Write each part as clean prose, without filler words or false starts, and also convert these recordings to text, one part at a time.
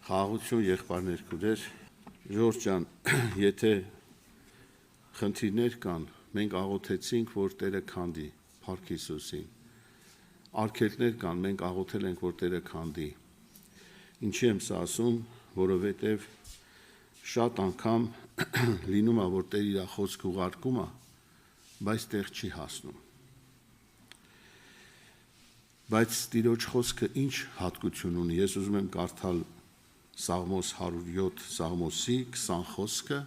Խաղաղություն եղբայրներ քուրեր, Ժորժ ջան, եթե խնդիրներ կան, մենք աղոթեցինք, որ Տերը քանդի, Փառք Հիսուսին։ Արգելքներ կան, մենք աղոթել ենք, որ Տերը քանդի։ Ինչի եմ սա ասում, որովհետև շատ անգամ լինում է, որ Տերը իր խոսքը ուղարկում է, բայց տեղ չի հասնում։ Բայց Տիրոջ խոսքը ինչ հատկություն ունի, ես ուզում եմ կարդալ Սաղմոս 107 Սաղմոսի 20 խոսքը,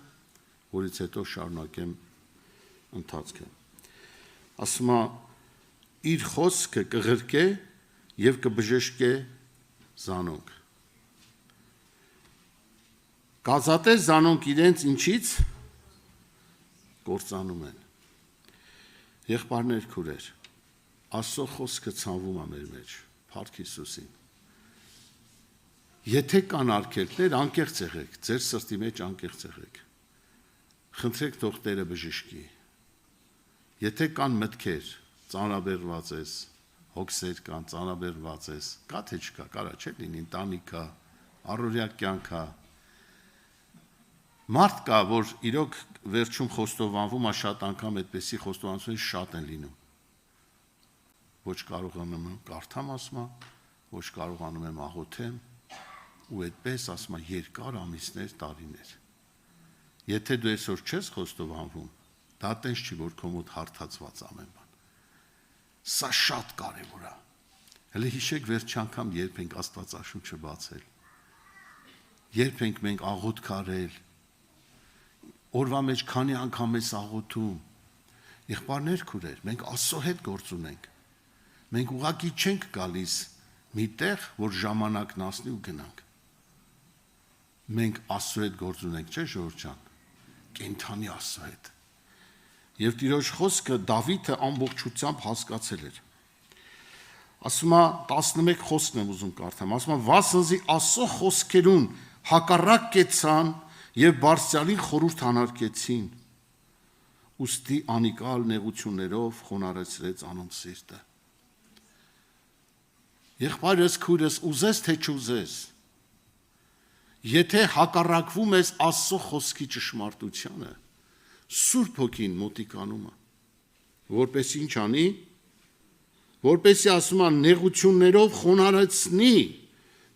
որից հետո շարունակեմ ընթացքը։ Ասում է, իր խոսքը կղրկե և կբժշկե զանոնք։ Կազատե զանոնք իրենց ինչից կործանում են։ Եղբայրներ քուրեր, Աստծո խոսքը ցանվում է մեր մեջ, Փառք Հիսուսին։ Եթե կան արգելքներ, անկեղծ եղեք, ձեր սրտի մեջ անկեղծ եղեք։ Խնդրեք թող Տերը բժշկի։ Եթե կան մտքեր, ծանրաբեռնված ես, հոգսեր կան, ծանրաբեռնված ես, կա թե չկա, կարա չէ լինի ընտանիքա, առօրյա կյանքա։ Մարդ կա, որ իրոք վերջում խոստովանվում է, շատ անգամ այդպեսի խոստովանություններ շատ են լինում։ Ոչ կարողանում եմ կարդամ ասում, ոչ կարողանում եմ աղոթեմ, ու այդպես ասում է երկար ամիսներ, տարիներ։ Եթե դու այսօր չես խոստովանվում, դա տես չի, որ քո մոտ հարթացված ամեն բան։ Սա շատ կարևոր է։ Հələ հիշեք վերջ անգամ երբ ենք Աստվածաշունչը բացել։ Երբ ենք մենք աղոթք արել։ Օրվա մեջ քանի անգամ ես աղոթում։ Եղբայրներ քուրեր, մենք Աստծո հետ գործ ունենք։ Մենք ուղղակի չենք գալիս մի տեղ, որ ժամանակն ասնի ու գնանք։ Մենք Աստծո հետ գործ ունենք, չէ՞ Ժորժ ջան։ Կենթանի Աստծո հետ։ Եվ Տիրոջ խոսքը Դավիթը ամբողջությամբ հասկացել էր։ Ասում է 11 խոսքն եմ ուզում կարդամ, ասում է վասնզի Աստծո խոսքերուն հակառակ կեցան եւ բարձրալին խորհուրդ հանարկեցին, ուստի անիկալ նեղություններով խոնարհեցրեց անոնց սիրտը։ Եղբայրս քույրս ուզես թե չուզես, եթե հակառակվում ես Աստծո խոսքի ճշմարտությանը, Սուրբ Հոգին մոտիկանում է, որպեսզի ինչ անի, որպեսզի ասում է նեղություններով խոնարհեցնի,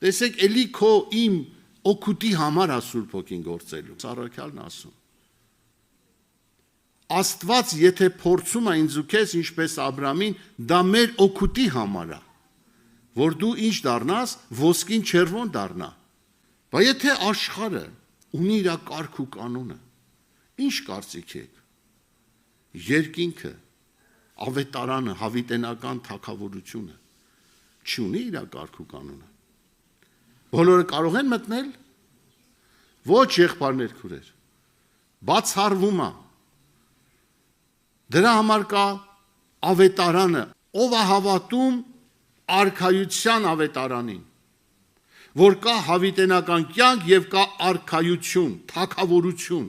տեսեք էլի քո իմ օգուտի համար է Սուրբ Հոգին գործելու, Սառաքյալն ասում։ Աստված եթե փորձում է ինձ ու քեզ ինչպես Աբրամին, դա մեր օգուտի համար է, որ դու ինչ դառնաս, ոսկին չերվոն դառնա։ Բայց եթե աշխարհը ունի իր կարգ ու կանոնը, ինչ կարծիք եք։ Երկինքը, ավետարանը, հավիտենական թագավորությունը չունի իր կարգ ու կանոնը։ Բոլորը կարող են մտնել։ Ոչ եղբայրներ քուրեր։ Բացառվում է։ Դրա համար կա ավետարանը, ով է հավատում արքայության ավետարանին, որ կա հավիտենական կյանք եւ կա արքայություն, թագավորություն,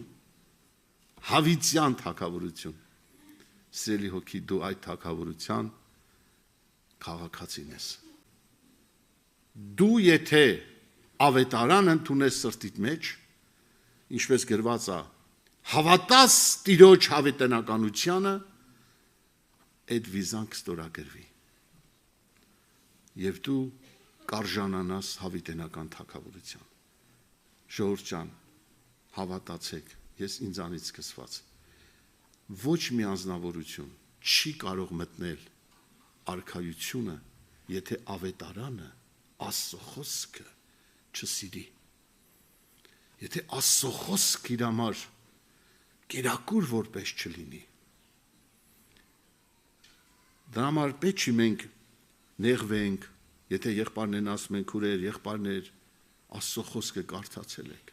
հավիտյան թագավորություն։ Սիրելի հոգի, դու այդ թագավորության քաղաքացին ես։ Դու եթե ավետարան ընդունես սրտիդ մեջ, ինչպես գրված է, հավատաս Տիրոջ հավիտենականությանը, այդ վիզան կստորագրվի։ Եվ դու կարժանանաս հավիտենական թագավորության։ Ժորժ ջան, հավատացեք, ես ինձանից սկսված։ Ոչ մի անձնավորություն չի կարող մտնել արքայությունը, եթե ավետարանը Աստծո խոսքը չսիրի։ Եթե Աստծո խոսքը իր համար կերակուր որպես չլինի։ Դրա համար պետք չի մենք նեղվենք, եթե եղբայրներն ասում են քուրեր, եղբայրներ, Աստծո խոսքը կարդացել եք։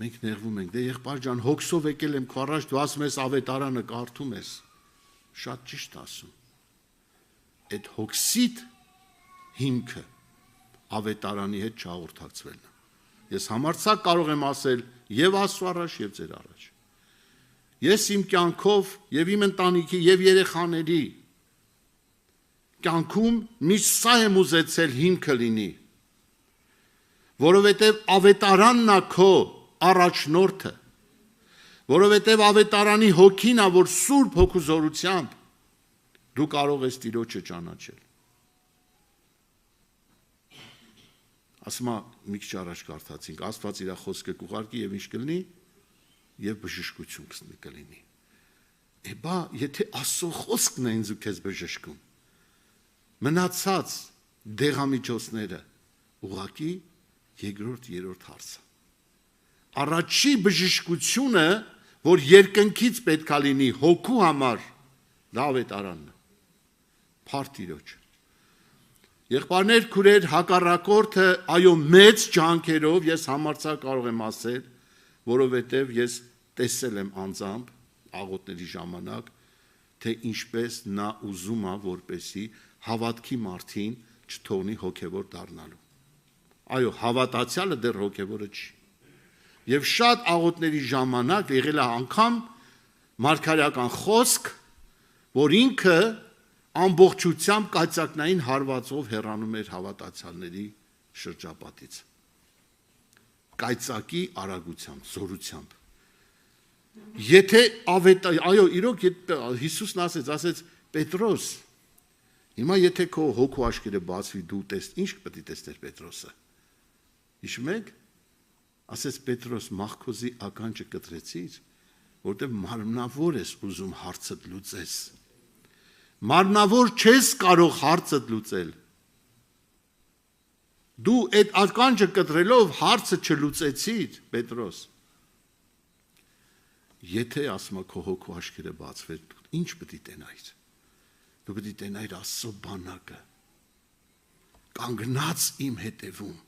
Մենք նեղվում ենք, դե եղբայր ջան, հոգսով եկել եմ քո առաջ, դու ասում ես ավետարանը կարդում ես։ Շատ ճիշտ ասում։ Այդ հոգսիդ հիմքը ավետարանի հետ չհաղորդակցվելն է։ Ես համարձակ կարող եմ ասել եւ Աստծո առաջ եւ ձեր առաջ։ Ես իմ կյանքով եւ իմ ընտանիքի եւ երեխաների կյանքում միշտ սա եմ ուզեցել հիմքը լինի, որովհետև ավետարանն է քո առաջնորդը, որովհետև ավետարանի հոգին է, որ Սուրբ Հոգու զորությամբ դու կարող ես Տիրոջը ճանաչել։ Ասում է մի քիչ առաջ կարդացինք, Աստված իր խոսքը կուղարկի եւ ինչ կլինի, եւ բժշկություն կլինի։ Բա եթե Աստծո խոսքն է ինձ ու քեզ բժշկում, մնացած դեղամիջոցները ուղակի երկրորդ, երրորդ հարցը։ Առաջի բժշկությունը, որ երկնքից պետք է լինի հոգու համար, դա ավետարանն է։ Փառք Տիրոջ։ Եղբայրներ, քուրեր, հակառակորդը, այո, մեծ ջանքերով ես համարձակ կարող եմ ասել, որովհետև ես տեսել եմ անձամբ աղոթների ժամանակ, թե ինչպես նա ուզում է, որպեսի հավատքի մարդին չթողնի հոգևոր դառնալու։ Այո, հավատացյալը դեռ հոգևորը չի։ Եվ շատ աղոթների ժամանակ եղել է անգամ մարգարեական խոսք, որ ինքը ամբողջությամբ կայծակնային հարվածով հեռանում էր հավատացյալների շրջապատից։ Կայծակի արագությամբ, զորությամբ։ Եթե այո, իրոք Հիսուսն ասեց Պետրոս, հիմա եթե քո հոգու աչքերը բացվի դու ինչ պետք է տեսներ Պետրոսը։ Հիշում եք, ասեց Պետրոս, մախքոզի ականջը կտրեցիր, որտեղ մարմնավոր ես ուզում հարցդ լուծես։ Մարմնավոր չես կարող հարցդ լուծել։ Դու այդ ականջը կտրելով հարցը չլուծեցիր, Պետրոս։ Եթե ասում է քո հոգու աչքերը բացվեր, ինչ պետք է տենայր։ Դու պետք է տենայր Աստծո բանակը։ Կանգնած իմ հետևում։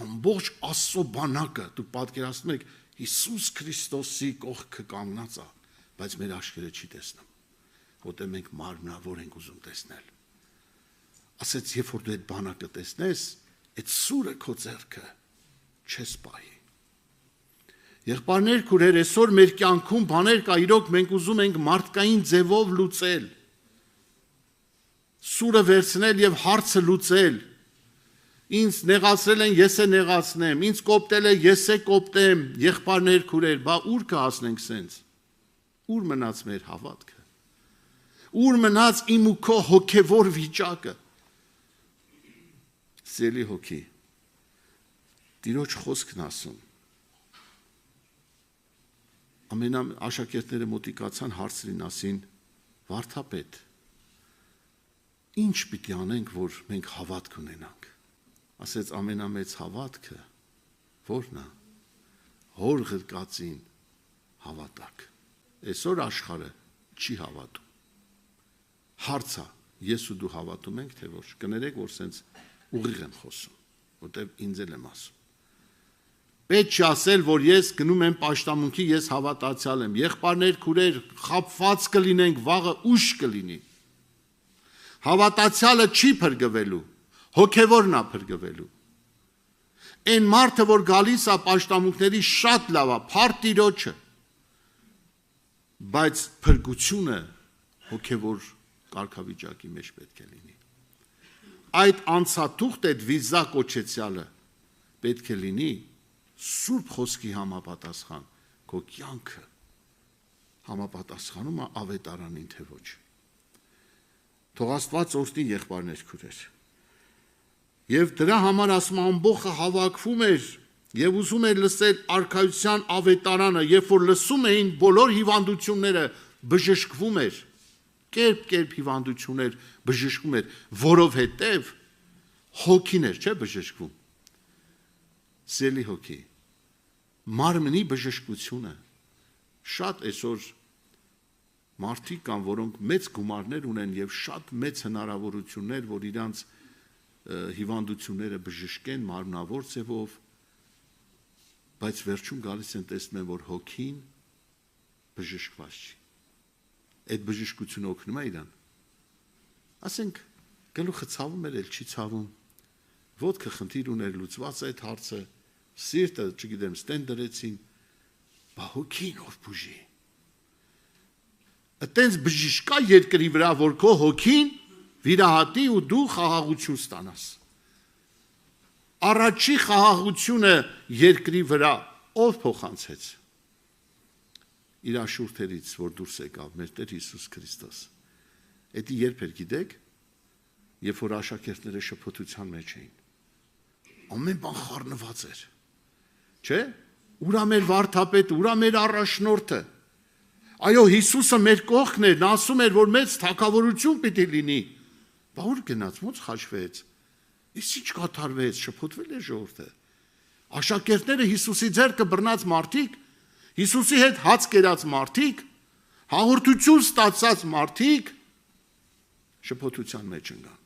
Ամբողջ Աստծո բանակը, դու պատկերացնում եք Հիսուս Քրիստոսի կողքը կանգնած է, բայց մեր աչքերը չի տեսնում, որտեղ մենք մարմնավոր ենք ուզում տեսնել։ Ասեց, երբ որ դու այդ բանակը տեսնես, այդ սուրը քո ձեռքը չես պահի։ Եղբայրներ, քուրեր, այսօր մեր կյանքում բաներ կա, իրոք մենք ուզում ենք մարդկային ձևով լուծել, սուրը վերցնել եւ հարցը լուծել։ Ինձ նեղացրել են, ես է նեղացնեմ, ինձ կոպտել է, ես է կոպտեմ, եղբայրներ, քուրեր, բա ուր կհասնենք սենց։ Ուր մնաց մեր հավատքը։ Ուր մնաց իմ ու քո հոգևոր վիճակը։ Սիրելի հոգի, Տիրոջ խոսքն ասում։ Աշակերտները մոտիկացան հարցրին ասին, վարդապետ, ինչ պիտի անենք, որ մենք հավատք ունենանք։ Ասեց ամենամեծ հավատքը, որն է, հոր ղրկածին հավատակ։ Այսօր աշխարհը չի հավատում։ Հարցը, ես ու դու հավատում ենք, թե ոչ, կներեք, որ սենց ուղիղ եմ խոսում, որտեղ ինձ էլ եմ ասում։ Պետք չի ասել, որ ես գնում եմ պաշտամունքի, ես հավատացյալ եմ։ Եղբայրներ, քուրեր, խաբված կլինենք, վաղը ուշ կլինի։ Հավատացյալը չի փրկվելու, հոգևորն է փրկվելու։ Այն մարդը, որ գալիս է պաշտամունքների շատ լավ է, փառք Տիրոջը, բայց փրկությունը հոգևոր կարգավիճակի մեջ պետք է լինի։ Այդ անցաթուղթ, այդ վիզա կոչեցյալը պետք է լինի Սուրբ խոսքի համապատասխան, քո կյանքը համապատասխանում է ավետարանին, թե ոչ։ Թող Աստված օրհնի եղբայրներ, քուրեր։ Եվ դրա համար ասում ամբողջը հավաքվում էր եւ ուզում էր լսել արքայության ավետարանը, երբ որ լսում էին բոլոր հիվանդությունները բժշկվում էր, կերպ հիվանդություններ բժշկվում էր, որովհետեւ հոգին էր, չէ՞ բժշկվում։ Սիրելի հոգի, մարմնի բժշկությունը շատ այսօր մարդիկ կան, որոնք մեծ գումարներ ունեն եւ շատ մեծ հնարավորություններ, որ իրանց հիվանդությունները բժշկեն մարմնավոր ձևով, բայց վերջում գալիս են տեսնում են, որ հոգին բժշկված չի։ Այդ բժշկությունը օգնում է իրան։ Ասենք գլուխը ցավում էր, չի ցավում։ Ոտքը խնդիր ուներ, լուծված է այդ հարցը, սիրտը, չգիտեմ, ստեն դրեցին, բա հոգին ով բուժի։ Այտենց բժիշկա երկրի վրա, որ քո հոգին վիրահատի ու դու խաղաղություն ստանաս։ Առաջի խաղաղությունը երկրի վրա ով փոխանցեց։ Իր աշուրթերից, որ դուրս եկավ մեր Տեր Հիսուս Քրիստոս։ Էդի երբ էր գիտեք, երբ որ աշակերտները շփոթության մեջ էին։ Ամեն բան խառնված էր։ Չէ՞։ Ուրա մեր վարդապետը, ուրա մեր առաջնորդը։ Այո, Հիսուսը մեր կողքն էր, նա ասում էր, որ մեծ թագավորություն պիտի լինի։ Բա ուր գնաց, ոնց խաչվեց։ Իսկ ինչ կատարվեց, շփոթվել է ժողովուրդը։ Աշակերտները Հիսուսի ձեռքը բռնած մարդիկ, Հիսուսի հետ հաց կերած մարդիկ, հաղորդություն ստացած մարդիկ շփոթության մեջ ընկան։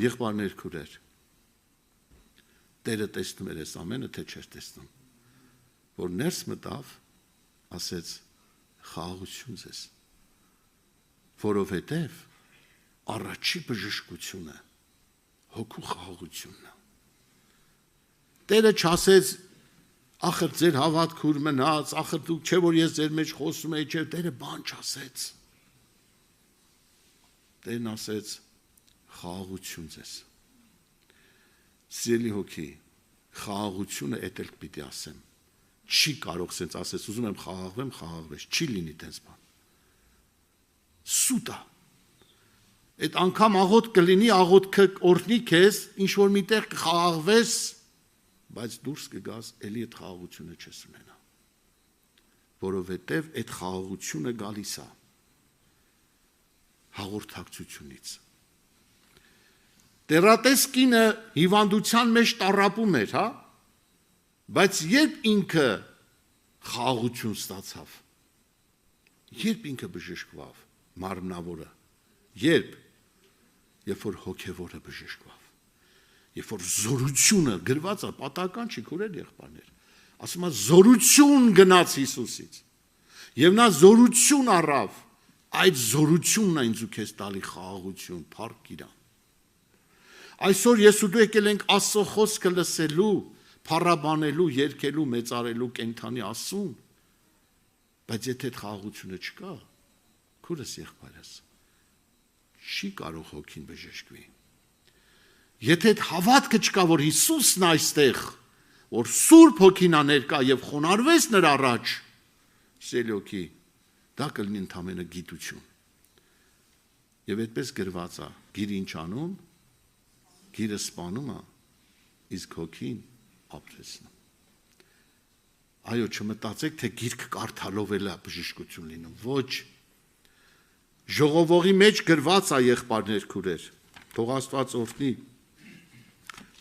Եղբայրներ, քուրեր, Տերը տեսնում էր այս ամենը, թե չէր տեսնում, որ ներս մտավ, ասեց խաղաղություն ձեզ, որովհետև առաջի բժշկությունը հոգու խաղաղությունն է։ Տերը չասեց, ախր ձեր հավատք ուր մնաց, ախր դուք չէ որ ես ձեր մեջ խոսում եի, չէ, Տերը բան չասեց։ Տերն ասեց խաղաղություն ձեզ։ Սիրելի հոգի, խաղաղությունը էդ էլ պիտի ասեմ։ Չի կարող սենց ասես, ուզում եմ խաղաղվեմ, խաղաղվես, չի լինի տենց բան։ Սուտ է։ Այդ անգամ աղոտ կլինի, աղոտքը օրհնի քեզ, ինչ որ միտեղ կխաղաղվես, բայց դուրս կգաս, էլի այդ խաղաղությունը չես ունենա։ Որովհետև այդ խաղաղությունը գալիս է հաղորդակցությունից։ Տերատես կինը հիվանդության մեջ տառապում էր, հա, բայց երբ ինքը խաղաղություն ստացավ, երբ ինքը բժշկվավ, մարմնավորը, երբ որ հոգևորը բժշկվավ, երբ որ զորությունը գրված է, պատահական չի, քուրեր եղբայրներ, ասում է զորություն գնաց Հիսուսից, եւ նա զորություն առավ, այդ զորությունն է ինձ ու քեզ տալի խաղաղություն, փառք իրան։ Այսօր ես ու դու եկել ենք Աստծո խոսքը լսելու, փառաբանելու, երգելու, մեծարելու կենթանի Աստծուն, բայց եթե այդ խաղաղությունը չկա, քուրս եղբայրս, չի կարող հոգին բժշկվի։ Եթե այդ հավատքը չկա, որ Հիսուսն այստեղ, որ Սուրբ Հոգին է ներկա եւ խոնարհվես նրա առաջ, սիրելի հոգի, դա կլինի ընդամենը գիտություն։ Եվ այդպես գրված է, գիր ինչ անում, գիրը սպանում է, իսկ հոգին ապրեցնում։ Այո, չմտածեք, թե գիրք կարդալով էլ է բժշկություն լինում, ոչ։ Ժողովողի մեջ գրված է, եղբայրներ, քուրեր, թող Աստված օրհնի,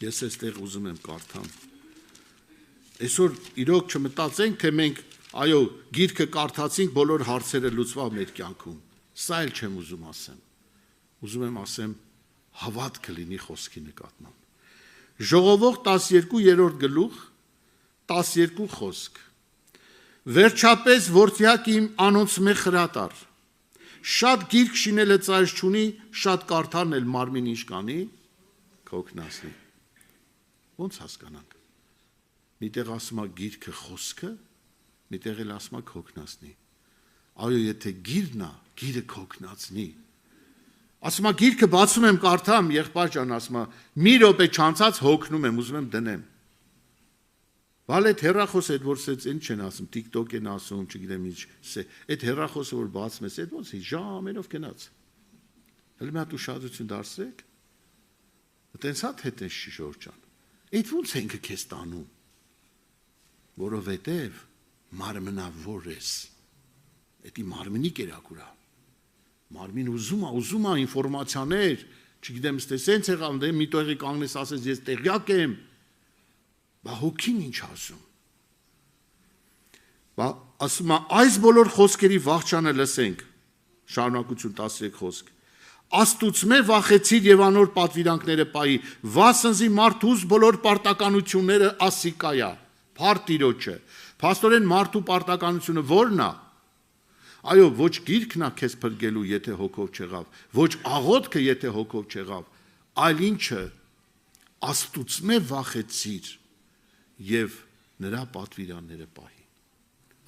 ես այստեղ ուզում եմ կարդամ։ Այսօր իրոք չմտածենք, թե մենք, այո, գիրքը կարդացինք, բոլոր հարցերը լուծվավ մեր կյանքում, սա էլ չեմ ուզում ասեմ, ուզում եմ ասեմ, հավատքը լինի խոսքի նկատմամբ։ Ժողովող 12-րդ գլուխ, 12 խոսք։ Վերջապես որդյակ իմ անոնցմե խրատար, շատ գիրք շինելը ծայր չունի, շատ կարդալն էլ մարմին ինչ կանի, կօգնասնի։ Ոնց հասկանանք։ Միտեղ ասում է գիրքը խոսքը, միտեղ էլ ասում է կօգնասնի։ Այո, եթե գիրն է, գիրը կօգնացնի։ Ասում է գիրքը բացում եմ կարդամ, եղբայր ջան, ասում է մի րոպե չանցած հոգնում եմ, ուզում եմ դնեմ։ Բալ այդ հեռախոսը այդ որ սենց ինչ են ասում, TikTok են ասում, չգիտեմ ինչ, այդ հեռախոսը որ բացում ես, այդ ոնց է ժամերով գնաց։ Հələ մի հատ ուշադրություն դարձրեք։ Այտենց հա թե տես չի Ժորժ ջան։ Այդ ոնց է ինքը քեզ տանում։ Որովհետև մարմնավոր ես։ Էդի մարմնի կերակուրա։ Մարմին ուզում է ինֆորմացիաներ, չգիտեմ, ստեսենց եղավ, դե մի տեղի կանգնես ասես ես տեղյակ եմ։ Բա հոգին ինչ ասում։ Բա ասում է այս բոլոր խոսքերի վախճանը լսենք։ Շարունակություն 13 խոսք։ Աստուծմե վախեցիր եւ անոր պատվիրանքները պայի, վասնզի մարդուս բոլոր պարտականությունները ասիկայա, փարտիրոջը։ Փաստորեն մարդու պարտականությունը ո՞րն է։ Այո, ոչ գիրքն է քեզ փրկելու, եթե հոգով չեղավ, ոչ աղոթքը, եթե հոգով չեղավ, այլ ինչը Աստուծմե վախեցիր եւ նրա պատվիրանները պահի։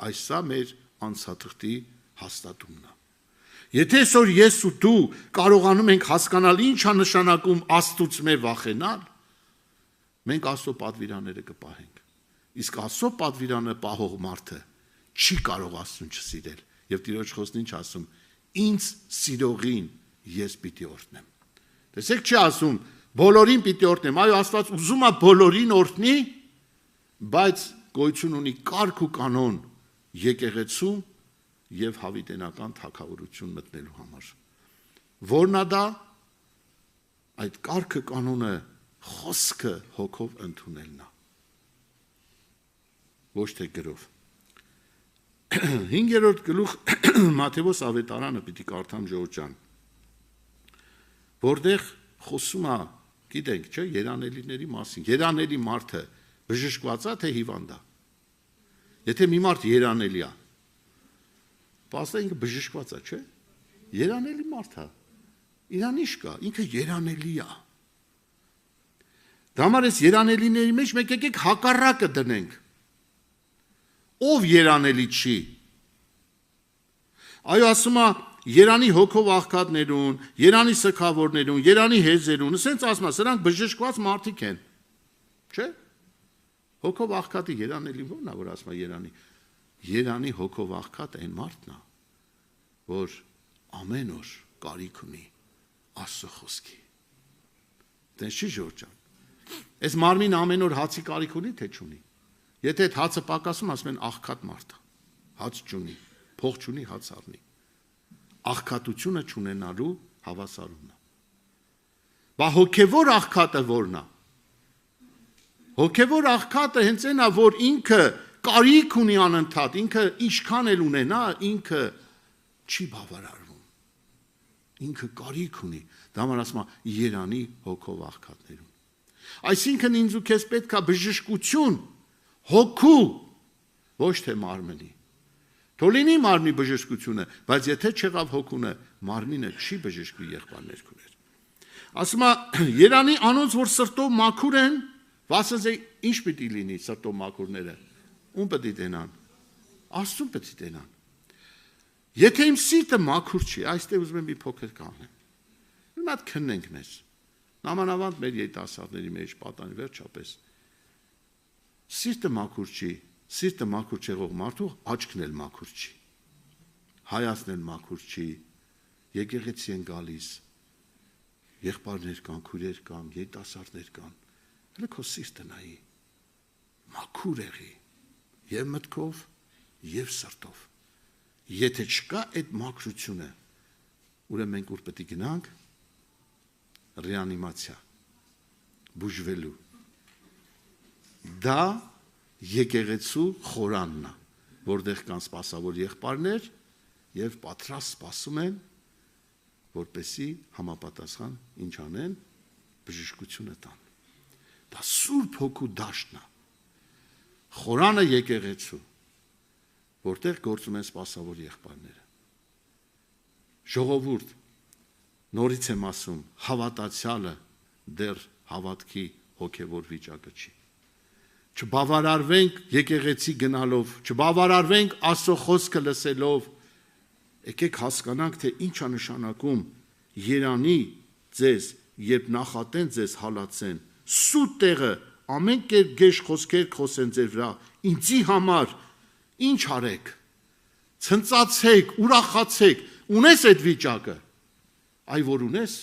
Այս սա մեր անցաթղթի հաստատումն է։ Եթե այսօր ես ու դու կարողանում ենք հասկանալ ինչ է նշանակում Աստուծմե վախենալ, մենք Աստծո պատվիրանները կպահենք։ Իսկ Աստծո պատվիրանը պահող մարդը չի կարող Աստծուն չսիրել։ Եվ Տիրոջ խոսքն ինչ ասում. ինձ սիրողին ես պիտի օրհնեմ։ Տեսեք չի ասում բոլորին պիտի օրհնեմ, այո Աստված ուզում է բոլորին օրհնի, բայց գոյություն ունի կարգ ու կանոն եկեղեցում եւ հավիտենական թագավորություն մտնելու համար։ Որն է դա? Այդ կարգը կանոնը խոսքը հոգով ընդունելն է։ Ոչ թե գրով։ 5-րդ գլուխ Մատթեոս ավետարանը պիտի կարդամ Ժողովուրդ ջան, որտեղ խոսում է, գիտենք, չէ, երանելիների մասին։ Երանելի մարդը բժշկված է թե հիվանդ է։ Եթե մի մարդ երանելի է, պաստը ինքը բժշկված է, չէ։ Երանելի մարդ է։ Իրան ինչ կա, ինքը երանելի է։ Դա համար էս երանելիների մեջ մենք եկեք հակառակը դնենք։ Ով երանելի չի։ Այո, ասում է Երանի հոգով աղքատներուն, Երանի սգավորներուն, Երանի հեզերուն, ասենց ասում է, սրանք բժշկված մարդիկ են։ Չէ՞։ Հոգով աղքատի երանելի ո՞րն է, որ ասում է Երանի։ Երանի հոգով աղքատը այն մարդն է, որ ամեն օր կարիք ունի Աստծո խոսքի։ Դες չի Ժորժ ջան։ Այս մարմին ամեն օր հացի կարիք ունի թե չունի։ Եթե այդ հացը պակասում, ասում են աղքատ մարդ է։ Հաց չունի, փող չունի, հաց առնի։ Աղքատությունը չունենալու հավասարումն է։ Բա հոգևոր աղքատը ո՞րն է։ Հոգևոր աղքատը հենց այն է, որ ինքը կարիք ունի անընդհատ, ինքը ինչքան էլ ունենա, ինքը չի բավարարվում։ Ինքը կարիք ունի։ Դա համար ասում է Երանի հոգով աղքատներուն։ Այսինքն ինձ ու քեզ պետք է բժշկություն, հոգու, ոչ թե մարմնի։ Թող լինի մարմնի բժշկությունը, բայց եթե չեղավ հոգունը, մարմինը չի բժշկվի եղբայրներ քուներ։ Ասում է Երանի անոնց, որ սրտով մաքուր են, վասնզե ինչ պիտի լինի սրտով մաքուրները։ Ում պետք է տենան։ Աստծուն պետք է տենան։ Եթե իմ սիրտը մաքուր չի, այստեղ ուզում եմ մի փոքր կանեմ։ Մի հատ քննենք մեզ։ Նամանավանդ մեր երիտասարդների մեջ պատանի վերջապես։ Սիրտը մաքուր չի, սիրտը մաքուր չեղող մարդու աչքն էլ մաքուր չի։ Հայացն էլ մաքուր չի, եկեղեցի են գալիս, եղբայրներ կան, քույրեր կան, երիտասարդներ կան։ Հələ քո սիրտը նայի, մաքուր եղի, եւ մտքով, եւ սրտով։ Եթե չկա այդ մաքրությունը, ուրեմն մենք ուր պետք է գնանք ռեանիմացիա, բուժվելու։ Դա եկեղեցու խորանն է, որտեղ կան սպասավոր եղբայրներ եւ պատրաստ սպասում են, որպեսի համապատասխան ինչ անեն, բժշկությունը տան։ Դա Սուրբ Հոգու դաշտն է։ Խորանը եկեղեցու, որտեղ գործում են սպասավոր եղբայրները։ Ժողովուրդ, նորից եմ ասում, հավատացյալը դեռ հավատքի հոգևոր վիճակը չի։ Չբավարարվենք եկեղեցի գնալով, չբավարարվենք Աստծո խոսքը լսելով, եկեք հասկանանք, թե ինչ է նշանակում Երանի ձեզ, երբ նախատեն ձեզ հալածեն, սուտ տեղը ամեն կերպ գեշ խոսքեր խոսեն ձեր վրա, ինձի համար ինչ արեք, ցնծացեք, ուրախացեք, ունես այդ վիճակը, այ որ ունես,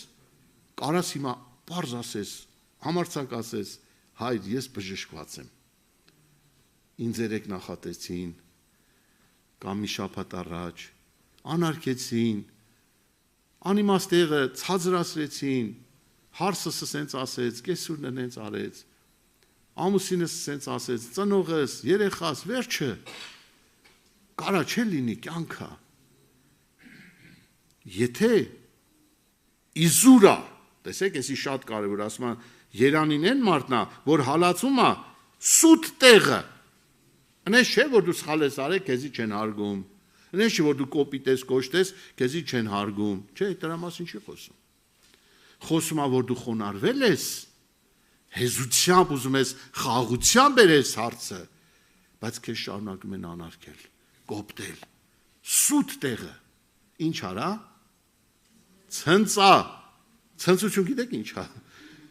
կարաս հիմա պարզ ասես, համարձակ ասես, հայր, ես բժշկված եմ, ինձ երեք նախատեցին, կամ մի շաբաթ առաջ, անարգեցին, անիմաստ տեղը ցածրացրեցին, հարսս սենց ասեց, կեսուրն նենց արեց, ամուսինս սենց ասեց, ծնողս, երեխաս, վերջը, կարա չէ լինի կյանքա, եթե իզուրա, տեսեք, եսի շատ կարևոր, ասում են, Երանին են մարդնա, որ հալածում է սուտ տեղը, ընես չէ, որ դու սխալ ես արեք, քեզի չեն հարգում, ընես չէ, որ դու կոպիտ ես, կոշտ ես, քեզի չեն հարգում, չէ, դրա մասին չի խոսում, խոսում է, որ դու խոնարհվել ես, հեզությամբ ուզում ես, խաղաղությամբ ես հարցը, բայց քեզ շարունակում են անարգել, կոպտել, սուտ տեղը, ինչ արա, ցնծա, ցնծություն գիտեք ինչ է,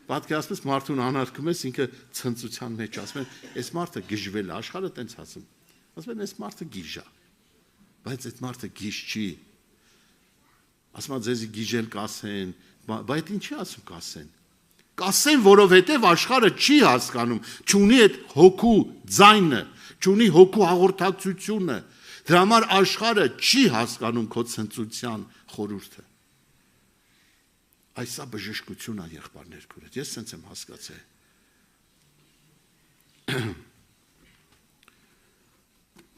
պատկերացնես մարդուն անարգում ես, ինքը ցնծության մեջ ասում են, այս մարդը գժվել է, աշխարհը տենց ասում։ Ասում են, այս մարդը գիժ է։ Բայց այդ մարդը գիժ չի։ Ասում են, ձեզի գիժել կասեն, բայց ինչի ասում կասեն։ Կասեն, որովհետև աշխարհը չի հասկանում, չունի այդ հոգու ձայնը, չունի հոգու հաղորդակցությունը։ Դրա համար աշխարհը չի հասկանում քո ցնծության խորհուրդը։ Այսա բժշկություն է, եղբայրներ քուրդ։ Ես sense եմ հասկացել։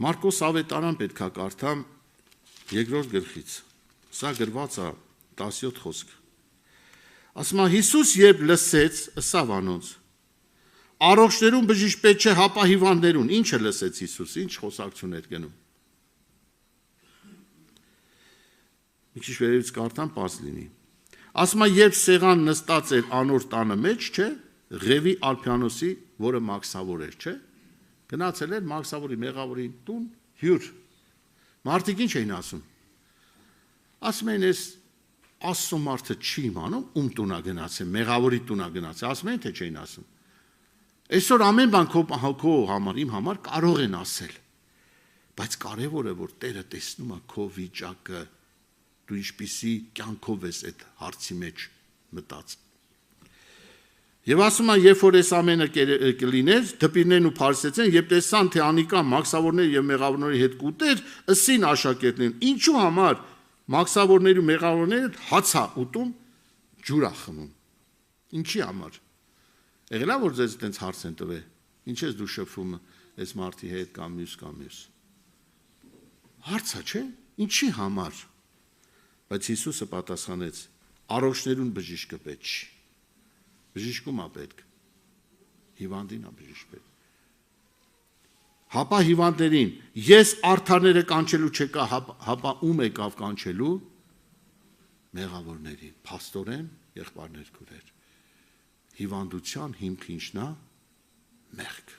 Մարկոս ավետարան պետքա կարդամ երկրորդ գլխից։ Սա գրված է 17 խոսք։ Ասում է Հիսուս երբ լսեց, ըսավ անոնց. Առողջներուն բժիշկ պետք չէ, հապա հիվանդներուն։ Ինչը լսեց Հիսուս, ինչ խոսակցություն էր գնում։ Մի քիչ վերևից կարդամ, պարզ լինի։ Ասում է երբ սեղան նստած էր անոր տանը մեջ, չէ, Ղևի Ալփյանոսի, որը մաքսավոր էր, չէ, գնացել էր մաքսավորի մեղավորի տուն հյուր։ Մարդիկ ինչ էին ասում։ Ասում են, այս Աստծո մարդը չի իմանում, ում տունա գնացել, մեղավորի տունա գնացել, ասում են, թե չէին ասում։ Այսօր ամեն բան քո համար, իմ համար կարող են ասել, բայց կարևորը որ Տերը տեսնում է քո վիճակը, դու ինչպիսի կյանքով ես այդ հարցի մեջ մտած։ Եվ ասում է, երբ որ այս ամենը կլիներ, դպիրներն ու փարիսեցին, երբ տեսան, թե անիկա մաքսավորների եւ մեղավորների հետ կուտեր, ըսին աշակերտներին, ինչու համար մաքսավորների ու մեղավորների հետ հացա ուտում, ջուր խմում։ Ինչի համար։ Եղել է որ ձեզ այդպես հարց են տվել, ինչ ես դու շփվում այս մարդի հետ կամ մյուս։ Հարցա չէ, ինչի համար։ Բայց Հիսուսը պատասխանեց. առողջներուն բժիշկը պետք չի։ Բժիշկում է պետք։ Հիվանդին է բժիշկ պետք։ Հապա հիվանդներին, ես արդարները կանչելու չեկա, հապա ում եկավ կանչելու մեղավորներին, փաստորեն, եղբայրներ քուրեր։ Հիվանդության հիմքը ինչն է։ Մեղք։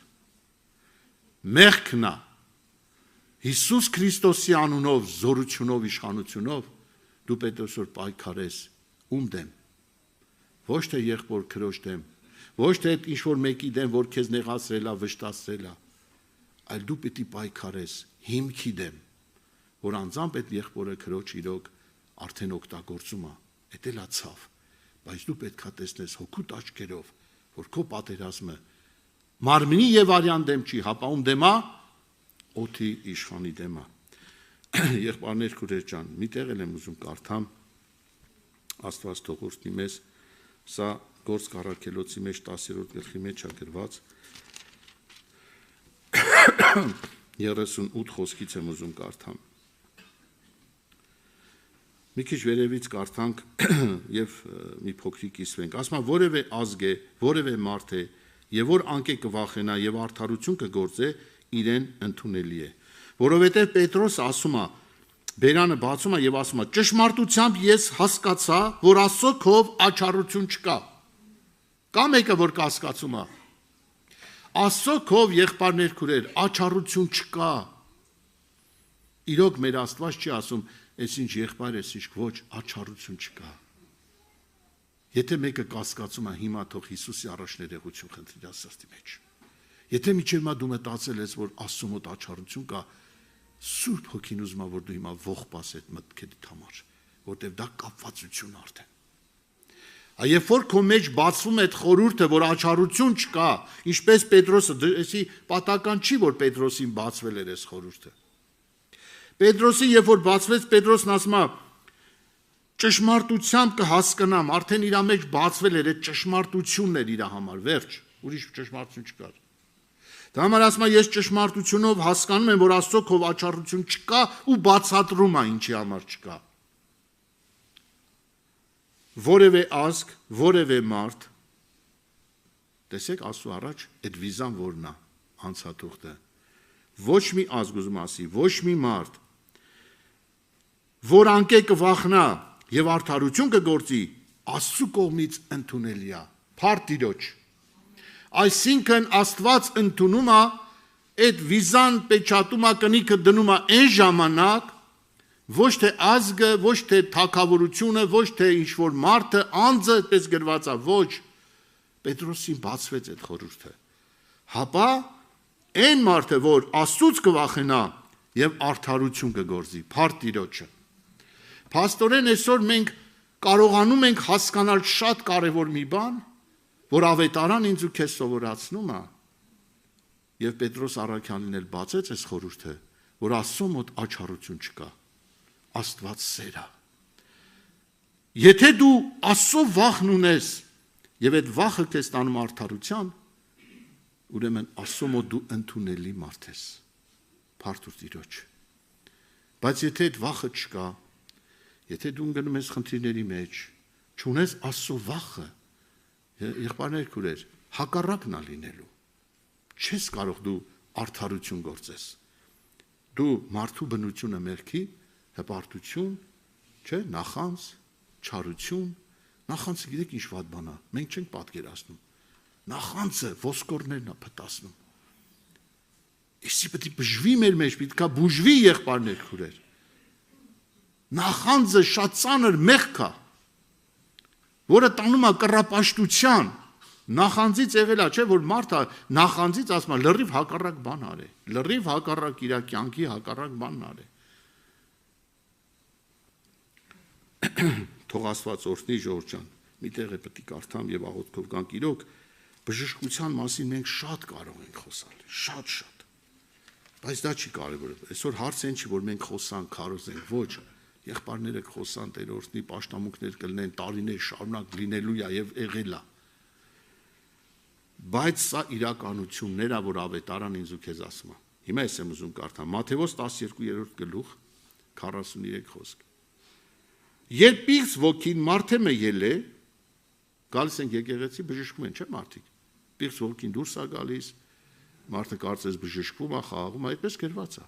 Մեղքն է։ Հիսուս Քրիստոսի անունով, զորությունով, իշխանությունով դու պետք է որ պայքարես ում դեմ։ Ոչ թե եղբոր քրոջ դեմ, ոչ թե այդ ինչ որ մեկի դեմ, որ քեզ նեղացրել է, վշտացրել է, այլ դու պետք է պայքարես հիմքի դեմ, որ անձամբ այդ եղբորը քրոջ իրոք արդեն օգտագործում է, դա էլ է ցավ, բայց դու պետք է տեսնես հոգուտ աչքերով, որ քո պատերազմը մարմնի եւ արյան դեմ չի, հապա ում դեմ է, օդի իշխանի դեմ է։ Եղբայրներ քուրեր ջան, մի տեղ եմ ուզում կարդամ Աստված թող օրհնի մեզ, սա Գործ Առաքելոցի մեջ 10-րդ գլխի մեջ է գրված 38 խոսքից եմ ուզում կարդամ։ Մի քիչ վերևից կարդանք եւ մի փոքրիկ իսվենք։ Ասում է որևէ ազգ է, որևէ մարդ է, եւ որ անկե կվախենա եւ արդարություն կգործե, իրեն ընդունելի է։ Որովհետեւ Պետրոս ասում է, բերանը բացում է եւ ասում է. ճշմարտությամբ ես հասկացա, որ Աստծո քով աչառություն չկա։ Կա մեկը որ կասկածում է։ Աստծո քով եղբայրներ քուրեր, աչառություն չկա։ Իրոք մեր Աստված չի ասում, այսինչ եղբայր ես, ինչ ոչ, աչառություն չկա։ Եթե մեկը կասկածում է, հիմա թող Հիսուսի առաջներեղություն խնդրի իր սրտի մեջ։ Եթե միջև մա դու մտածել ես, որ Աստծո մոտ աչառություն կա, Սուրբ Հոգին ուզում է որ դու հիմա ողբաս այդ մտքերիդ համար, որտեղ դա կապվածություն արդեն։ Երբ որ քո մեջ բացվում է այդ խորհուրդը, որ աչառություն չկա, ինչպես Պետրոսը, դեսի պատական չի, որ Պետրոսին բացվել էր այս խորհուրդը։ Պետրոսին երբ որ բացվեց, Պետրոսն ասում է. ճշմարտությամբ կհասկանամ, արդեն իր մեջ բացվել էր այդ ճշմարտությունն էր իր համար, վերջ, ուրիշ ճշմարտություն չկար։ Դա համար ասում է, ես ճշմարտությունով հասկանում եմ, որ Աստծո քով աչառություն չկա ու բացատրում է ինչի համար չկա։ Որևէ ազգ, որևէ մարդ, տեսեք Աստծո առաջ այդ վիզան որն է, անցաթուղթը։ Ոչ մի ազգ ուզում ասի, ոչ մի մարդ, որ անկե կվախնա եւ արդարություն կգործի, Աստծո կողմից ընդունելի է, փառք Տիրոջ։ Այսինքն Աստված ընդունում է այդ վիզան պечатում է կնիքը դնում է այն ժամանակ ոչ թե ազգը, ոչ թե թագավորությունը, ոչ թե ինչ որ մարդը, անձը, այդպես գրված է, ոչ, Պետրոսին բացվեց այդ խորհուրդը։ Հապա այն մարդը, որ Աստծուց կվախենա եւ արդարություն կգործի, փառք Տիրոջը։ Փաստորեն այսօր մենք կարողանում ենք հասկանալ շատ կարևոր մի բան, որ ավետարան ինձ ու քեզ սովորացնում է, եւ Պետրոս առաքյալին էլ բացեց այս խորհուրդը, որ Աստծո մոտ աչառություն չկա, Աստված սեր է։ Եթե դու Աստծո վախն ունես եւ այդ վախը քեզ տանում արդարության, ուրեմն Աստծո մոտ դու ընդունելի մարդ ես, փառք Տիրոջ։ Բայց եթե այդ վախը չկա, եթե դու ընկնում ես խնդիրների մեջ, չունես Աստծո վախը, եղբայրներ քուրեր, հակառակն է լինելու։ Չես կարող դու արդարություն գործես։ Դու մարդու բնությունը մերքի, հպարտություն, չէ, նախանձ, չարություն, նախանձը գիտեք ինչ վատ բան է, մենք չենք պատկերացնում։ Նախանձը ոսկորներն է փտասնում։ Իսի պետք է բժվի մեր մեջ, պետք է բուժվի եղբայրներ քուրեր։ Նախանձը շատ ծանր մեղք է, որը տանում է կռապաշտության։ Նախանձից եղել է, չէ, որ մարդը նախանձից ասում է լրիվ հակառակ բան արե, լրիվ հակառակ իր կյանքի հակառակ բանն արե։ Թող Աստված օրհնի Ժորժ ջան, մի տեղ է պետք է կարդամ եւ աղոթքով գանք իրոք, բժշկության մասին մենք շատ կարող ենք խոսալ, շատ։ Բայց դա չի կարևորը։ Այսօր հարցը այն չի, որ մենք խոսանք, քարոզենք, ոչ։ Եղբայրները խոսան, Տեր օրհնի, պաշտամունքներ կլինեն, տարիներ շարունակ լինելու է եւ եղել է։ Բայց սա իրականություններ է, որ ավետարան ինձ ու քեզ ասում է։ Հիմա ես եմ ուզում կարդամ Մատթեոս 12-րդ գլուխ 43 խոսք։ Երբ պիղծ ոգին մարդեմը ելե, գալիս են եկեղեցի, բժշկում են, չէ՞ մարդիկ։ Պիղծ ոգին դուրս է գալիս, մարդը կարծես բժշկվում է, խաղաղում է, այդպես գրված է։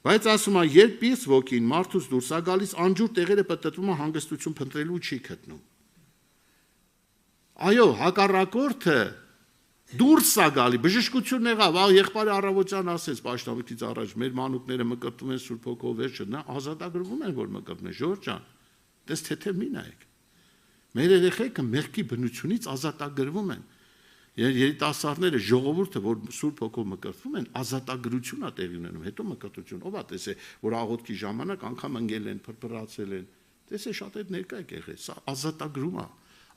Բայց ասում է, երբ պիղծ ոգին մարդուց դուրս է գալիս, անջուր տեղերը պտտվում է, հանգստություն փնտրելու չի գտնում։ Այո, հակառակորդը դուրս է գալի, բժշկություն եղավ, եղբայրը առավոտյան ասեց պաշտամունքից առաջ, մեր մանուկները մկրտվում են Սուրբ Հոգով, վերջը նա ազատագրվում են, որ մկրտվում են, Ժորժ ջան, դες թեթև մի նայեք։ Մեր երեխեքը մեղքի բնությունից ազատագրվում են։ Երիտասարդները, ժողովուրդը, որ Սուրբ Հոգով մկրտվում են, ազատագրություն է տեղի ունենում, հետո մկրտություն, ով է տեսել, որ աղոթքի ժամանակ անգամ ընկել են, փրփրացել են, տեսե շատ այդ ներկա եք եղել, սա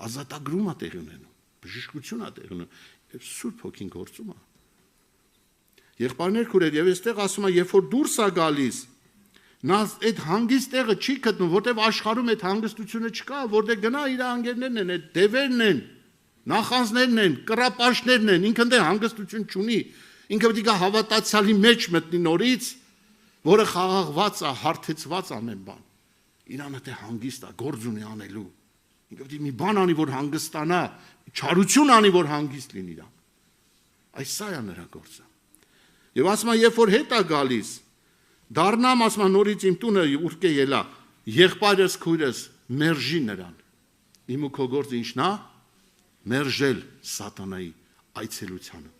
ազատագրում է տեղի ունենում, բժշկություն է տեղի ունենում, Սուրբ Հոգին գործում է։ Եղբայրներ քուրեր, եւ այստեղ ասում է, երբ որ դուրս է գալիս, նա այդ հանգիստ տեղը չի գտնում, որտեղ աշխարհում այդ հանգստությունը չկա, որտեղ գնա իր անգերներն են, այդ դևերն են, նախանձներն են, կռապաշտներն են, ինքն դե հանգստություն չունի, ինքը պետք է հավատացյալի մեջ մտնի նորից, որը խաղաղված է, հարթեցված ամեն բան։ Իրանը դե հանգիստ է, գործ ունի անելու։ Ինքը պետք է մի բան անի, որ հանգստանա, չարություն անի, որ հանգիստ լինի իրան։ Այս սա է նրա գործը։ Եվ ասում է, երբ որ հետ է գալիս, դառնամ, ասում է, նորից իմ տունը ուր կե ելա, եղբայրս քույրս մերժի նրան։ Իմ ու քո գործը ինչն է։ Մերժել սատանայի այցելությանը։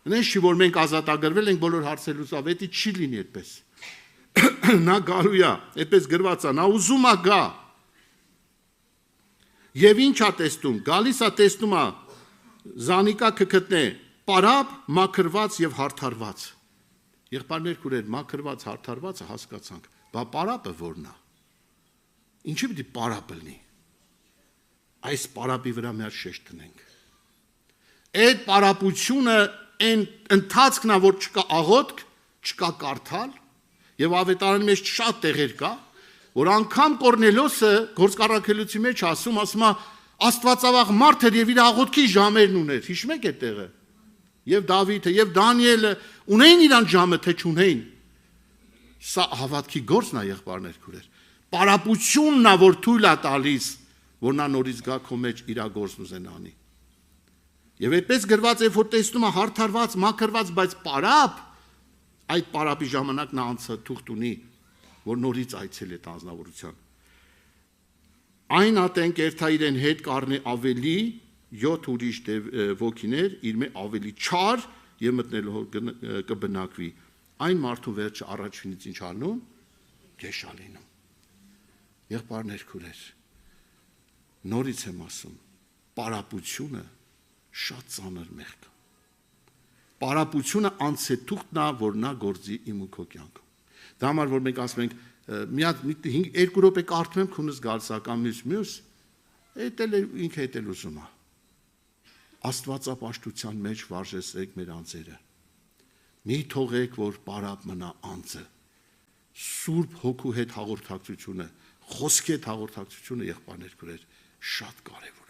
Այնպես չի, որ մենք ազատագրվել ենք բոլոր հարցերից, ավետի չի լինի այդպես։ Նա գալու է, այդպես գրված է, նա ուզում է գա։ Եվ ինչ է տեսնում, գալիս է տեսնում է զանիկա կգտնե, պարապ, մաքրված եւ հարթարված։ Եղբայրներ քուրեր, մաքրված, հարթարվածը հասկացանք, բա պարապը որն է։ Ինչի՞ պիտի պարապը լինի։ Այս պարապի վրա մեր շեշտ տնենք։ Այդ պարապությունը այն ընթացքն է, որ չկա աղոթք, չկա կարդալ, եւ ավետարանի մեջ շատ տեղեր կա, որ անգամ Կորնելոսը գործկառաքելության մեջ ասում է Աստվածավախ մարդ էր եւ իր աղոթքի ժամերն ուներ։ Հիշում եք այդ տեղը։ Եվ Դավիթը, եւ Դանիելը ունեին իրան ժամը, թե չունեին։ Սա հավատքի գործն է, եղբայրներ քուրեր։ Պարապությունն է, որ թույլ է տալիս, որ նա նորից գա քո մեջ իր գործն ուզենանի։ Եվ այդպես գրված է, որ տեսնում է հարթարված, մաքրված, բայց պարապ, այդ պարապի ժամանակ նա անցը թուղթ ունի, որ նորից այցել է տանձնավորության։ Այն ատենք երթա իրեն հետ կառնի ավելի 7 ուրիշ ոգիներ, իր մեջ ավելի չար եւ մտնելով կբնակվի։ Այն մարդու վերջը առաջինից ինչ անում, գեշա լինում։ Եղբայրներ քուրեր, նորից եմ ասում, պարապությունը շատ ծանր մեղք է։ Պարապությունը անցեթուղթն է, որ նա գործի իմ ու քո կյանքում։ Դա համար որ մենք ասում ենք մի հատ 2 րոպե կարդում եմ քունս գալիս ակամ մյուս էտել ինքը էտել ուզում է։ Աստվածապաշտության մեջ վարժեցեք մեր անձերը։ Մի թողեք, որ պարապ մնա անձը։ Սուրբ հոգու հետ հաղորդակցությունը, խոսքի հետ հաղորդակցությունը եղբայրներ քուրեր շատ կարևոր